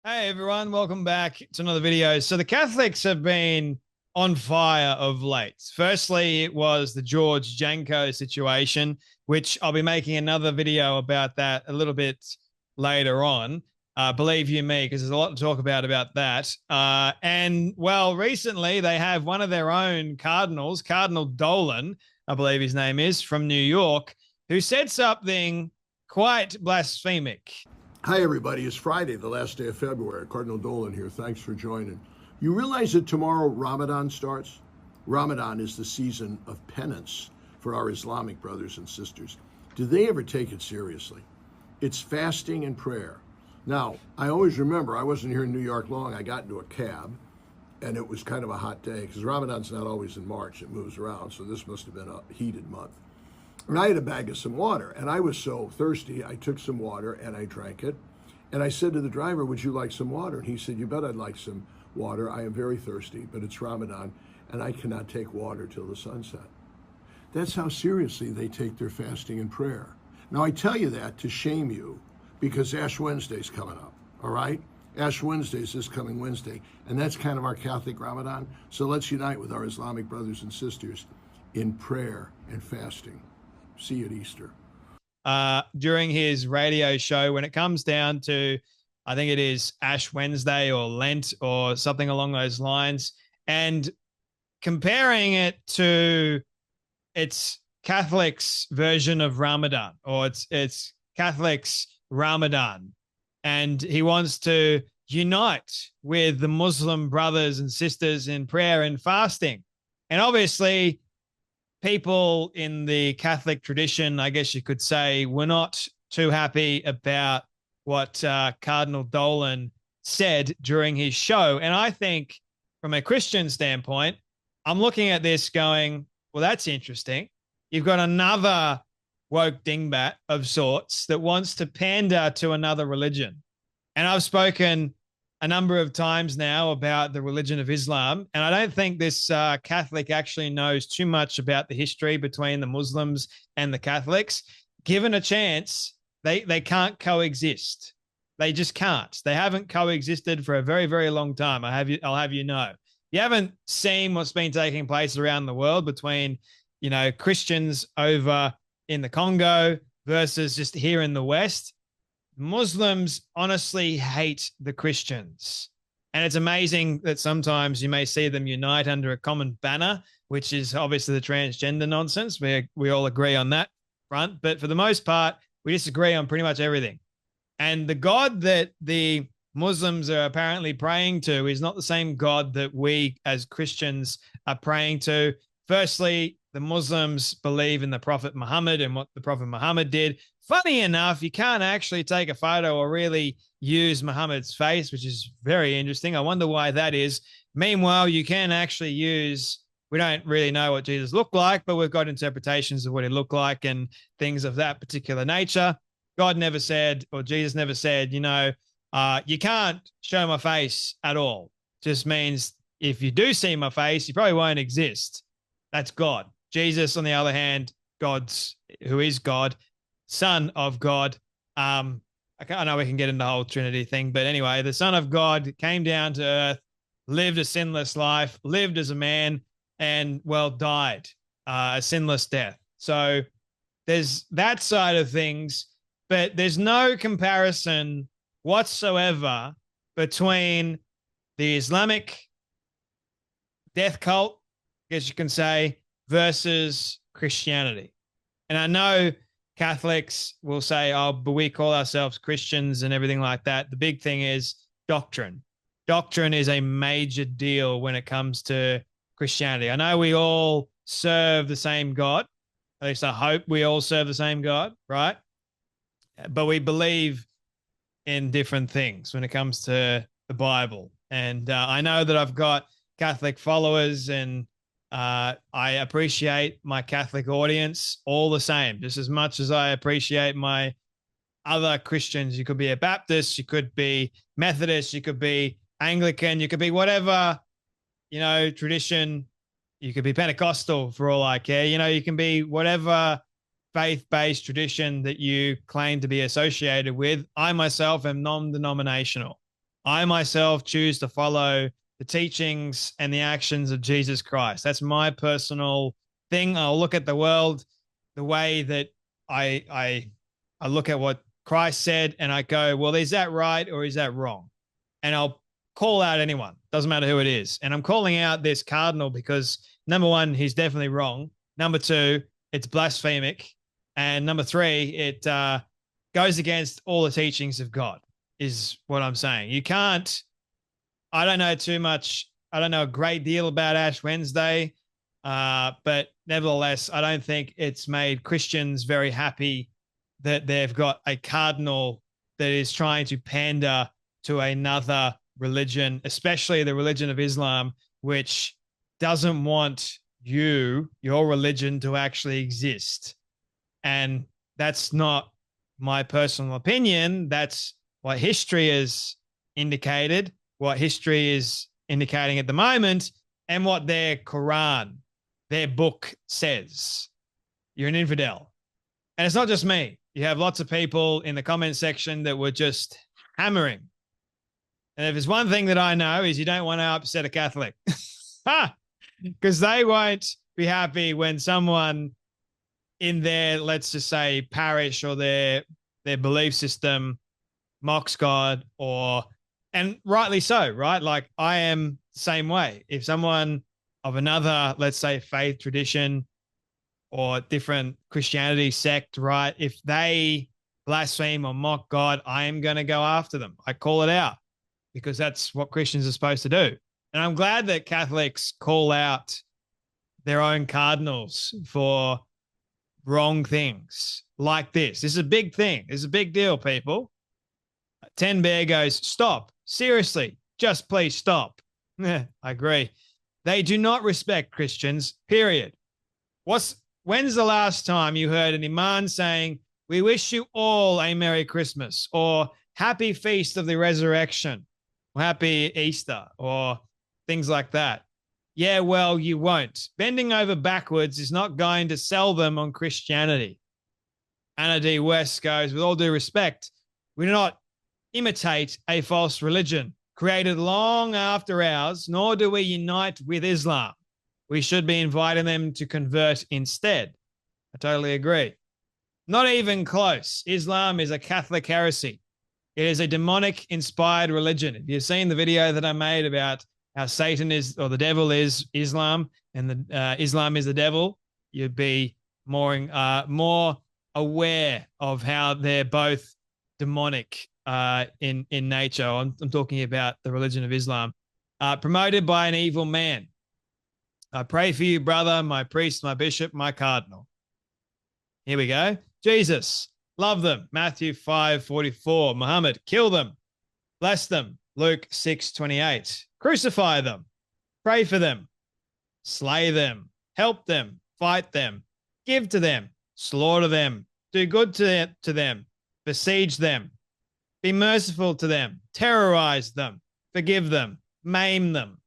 Hey everyone, welcome back to another video. So the Catholics have been on fire of late. Firstly, it was the George Janko situation, which I'll be making another video about that a little bit later on. Believe you me, because there's a lot to talk about that. And well, recently they have one of their own cardinals, Cardinal Dolan, I believe his name is, from New York, who said something quite blasphemic. Hi, everybody. It's Friday, the last day of February. Cardinal Dolan here. Thanks for joining. You realize that tomorrow Ramadan starts? Ramadan is the season of penance for our Islamic brothers and sisters. Do they ever take it seriously? It's fasting and prayer. Now, I always remember I wasn't here in New York long. I got into a cab, and it was kind of a hot day because Ramadan's not always in March. It moves around, so this must have been a heated month. And I had a bag of some water, and I was so thirsty, I took some water and I drank it. And I said to the driver, "Would you like some water?" And he said, "You bet I'd like some water. I am very thirsty, but it's Ramadan, and I cannot take water till the sunset." That's how seriously they take their fasting and prayer. Now, I tell you that to shame you, because Ash Wednesday's coming up, all right? Ash Wednesday's this coming Wednesday, and that's kind of our Catholic Ramadan. So let's unite with our Islamic brothers and sisters in prayer and fasting. See you at Easter. During his radio show, when it comes down to, I think it is Ash Wednesday or Lent or something along those lines, and comparing it to its Catholics' version of Ramadan, or it's Catholics' Ramadan, and he wants to unite with the Muslim brothers and sisters in prayer and fasting. And obviously, people in the Catholic tradition, I guess you could say, were not too happy about what Cardinal Dolan said during his show. And I think from a Christian standpoint, I'm looking at this going, well, that's interesting. You've got another woke dingbat of sorts that wants to pander to another religion. And I've spoken a number of times now about the religion of Islam, and I don't think this Catholic actually knows too much about the history between the Muslims and the Catholics. Given a chance, they can't coexist. They just can't. They haven't coexisted for a very, very long time. I'll have you know. You haven't seen what's been taking place around the world between, Christians over in the Congo versus just here in the West. Muslims honestly hate the Christians. And it's amazing that sometimes you may see them unite under a common banner, which is obviously the transgender nonsense. We all agree on that front. But for the most part, we disagree on pretty much everything. And the God that the Muslims are apparently praying to is not the same God that we as Christians are praying to. Firstly, the Muslims believe in the Prophet Muhammad and what the Prophet Muhammad did. Funny enough, you can't actually take a photo or really use Muhammad's face, which is very interesting. I wonder why that is. Meanwhile, you can actually use, we don't really know what Jesus looked like, but we've got interpretations of what he looked like and things of that particular nature. God never said, or Jesus never said, you can't show my face at all. Just means if you do see my face, you probably won't exist. That's God. Jesus, on the other hand, who is God, Son of God. I know we can get into the whole Trinity thing, but anyway, the Son of God came down to earth, lived a sinless life, lived as a man, and died a sinless death. So there's that side of things, but there's no comparison whatsoever between the Islamic death cult, I guess you can say, versus Christianity. And I know Catholics will say, oh, but we call ourselves Christians and everything like that. The big thing is doctrine. Doctrine is a major deal when it comes to Christianity. I know we all serve the same God. At least I hope we all serve the same God, right? But we believe in different things when it comes to the Bible. And I know that I've got Catholic followers, and I appreciate my Catholic audience all the same, just as much as I appreciate my other Christians. You could be a Baptist, you could be Methodist, you could be Anglican, you could be whatever, tradition. You could be Pentecostal for all I care. You can be whatever faith-based tradition that you claim to be associated with. I myself am non-denominational. I myself choose to follow the teachings and the actions of Jesus Christ. That's my personal thing. I'll look at the world the way that I look at what Christ said and I go, well, is that right or is that wrong? And I'll call out anyone. Doesn't matter who it is. And I'm calling out this Cardinal because, number one, he's definitely wrong. Number two, it's blasphemic. And number three, it goes against all the teachings of God, is what I'm saying. You can't, I don't know too much. I don't know a great deal about Ash Wednesday, but nevertheless, I don't think it's made Christians very happy that they've got a cardinal that is trying to pander to another religion, especially the religion of Islam, which doesn't want your religion to actually exist. And that's not my personal opinion. That's what history has indicated, what history is indicating at the moment, and what their Quran, their book says. You're an infidel. And it's not just me. You have lots of people in the comment section that were just hammering. And if there's one thing that I know is you don't want to upset a Catholic. Because they won't be happy when someone in their, let's just say, parish or their belief system mocks God, and rightly so, right? Like, I am the same way. If someone of another, let's say, faith tradition or different Christianity sect, right? If they blaspheme or mock God, I am going to go after them. I call it out because that's what Christians are supposed to do. And I'm glad that Catholics call out their own cardinals for wrong things like this. This is a big thing. This is a big deal, people. 10 Bear goes, stop. Seriously, just please stop. I agree. They do not respect Christians, period. When's the last time you heard an imam saying, we wish you all a Merry Christmas, or Happy Feast of the Resurrection, or Happy Easter, or things like that? Yeah, well, you won't. Bending over backwards is not going to sell them on Christianity. Anna D. West goes, with all due respect, we do not imitate a false religion created long after ours, nor do we unite with Islam. We should be inviting them to convert instead. I totally agree. Not even close. Islam is a Catholic heresy. It is a demonic-inspired religion. If you've seen the video that I made about how Satan is, or the devil is Islam, and Islam is the devil, you'd be more aware of how they're both demonic in nature. I'm talking about the religion of Islam, promoted by an evil man. I pray for you, brother, my priest, my bishop, my cardinal. Here we go. Jesus, love them. Matthew 5:44. Muhammad, kill them. Bless them. Luke 6:28. Crucify them. Pray for them. Slay them. Help them. Fight them. Give to them. Slaughter them. Do good to them. Besiege them. Be merciful to them. Terrorize them. Forgive them. Maim them.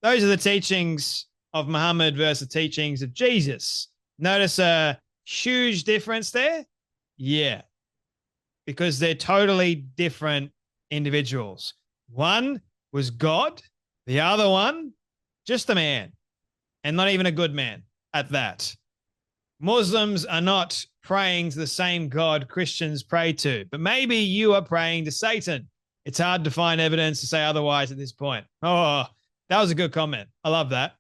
Those are the teachings of Muhammad versus the teachings of Jesus. Notice a huge difference there? Yeah. Because they're totally different individuals. One was God. The other one, just a man. And not even a good man at that. Muslims are not praying to the same God Christians pray to. But maybe you are praying to Satan. It's hard to find evidence to say otherwise at this point. Oh, that was a good comment. I love that.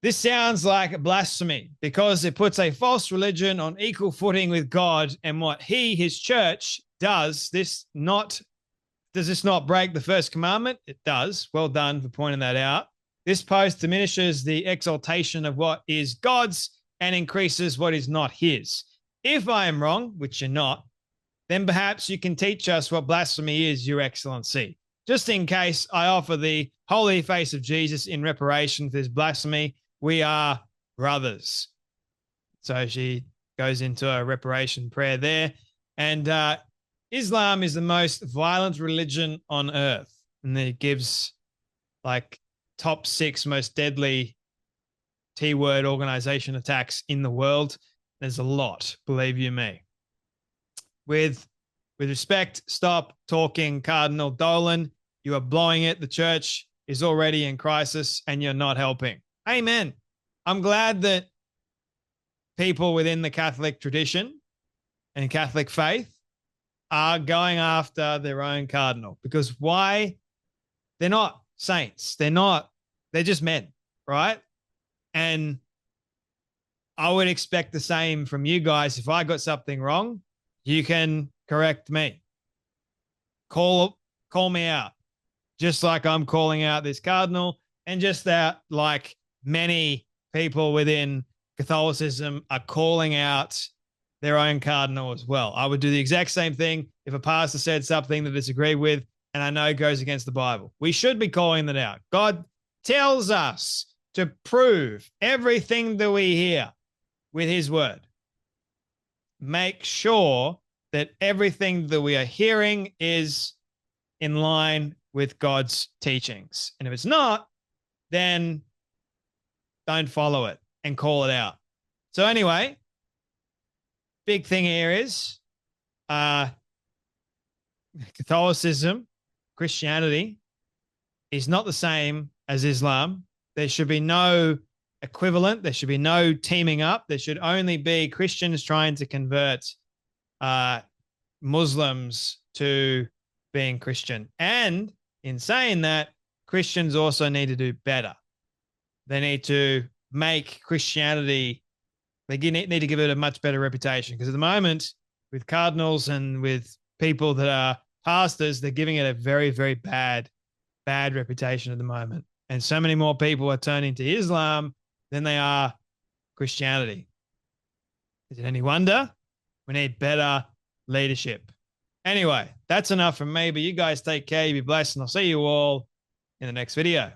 This sounds like blasphemy because it puts a false religion on equal footing with God, and what his church does this not break the first commandment? It does. Well done for pointing that out. This post diminishes the exaltation of what is God's and increases what is not his. If I am wrong, which you're not, then perhaps you can teach us what blasphemy is, Your Excellency. Just in case I offer the holy face of Jesus in reparation for this blasphemy, we are brothers. So she goes into a reparation prayer there. And Islam is the most violent religion on earth. And it gives like top 6 most deadly T-word organization attacks in the world. There's a lot, believe you me. With With respect, stop talking, Cardinal Dolan. You are blowing it. The church is already in crisis and you're not helping. Amen. I'm glad that people within the Catholic tradition and Catholic faith are going after their own cardinal, because why? They're not saints. They're just men, right? And I would expect the same from you guys. If I got something wrong, you can correct me. Call me out. Just like I'm calling out this cardinal, and just that like many people within Catholicism are calling out their own cardinal as well. I would do the exact same thing if a pastor said something that I disagree with and I know goes against the Bible. We should be calling that out. God tells us to prove everything that we hear with his word. Make sure that everything that we are hearing is in line with God's teachings. And if it's not, then don't follow it and call it out. So anyway, big thing here is Catholicism, Christianity is not the same as Islam. There should be no equivalent. There should be no teaming up. There should only be Christians trying to convert Muslims to being Christian. And in saying that, Christians also need to do better. They need to make Christianity, they need to give it a much better reputation, because at the moment, with cardinals and with people that are pastors, they're giving it a very, very bad reputation at the moment. And so many more people are turning to Islam than they are Christianity. Is it any wonder? We need better leadership. Anyway, that's enough from me, but you guys take care, you be blessed, and I'll see you all in the next video.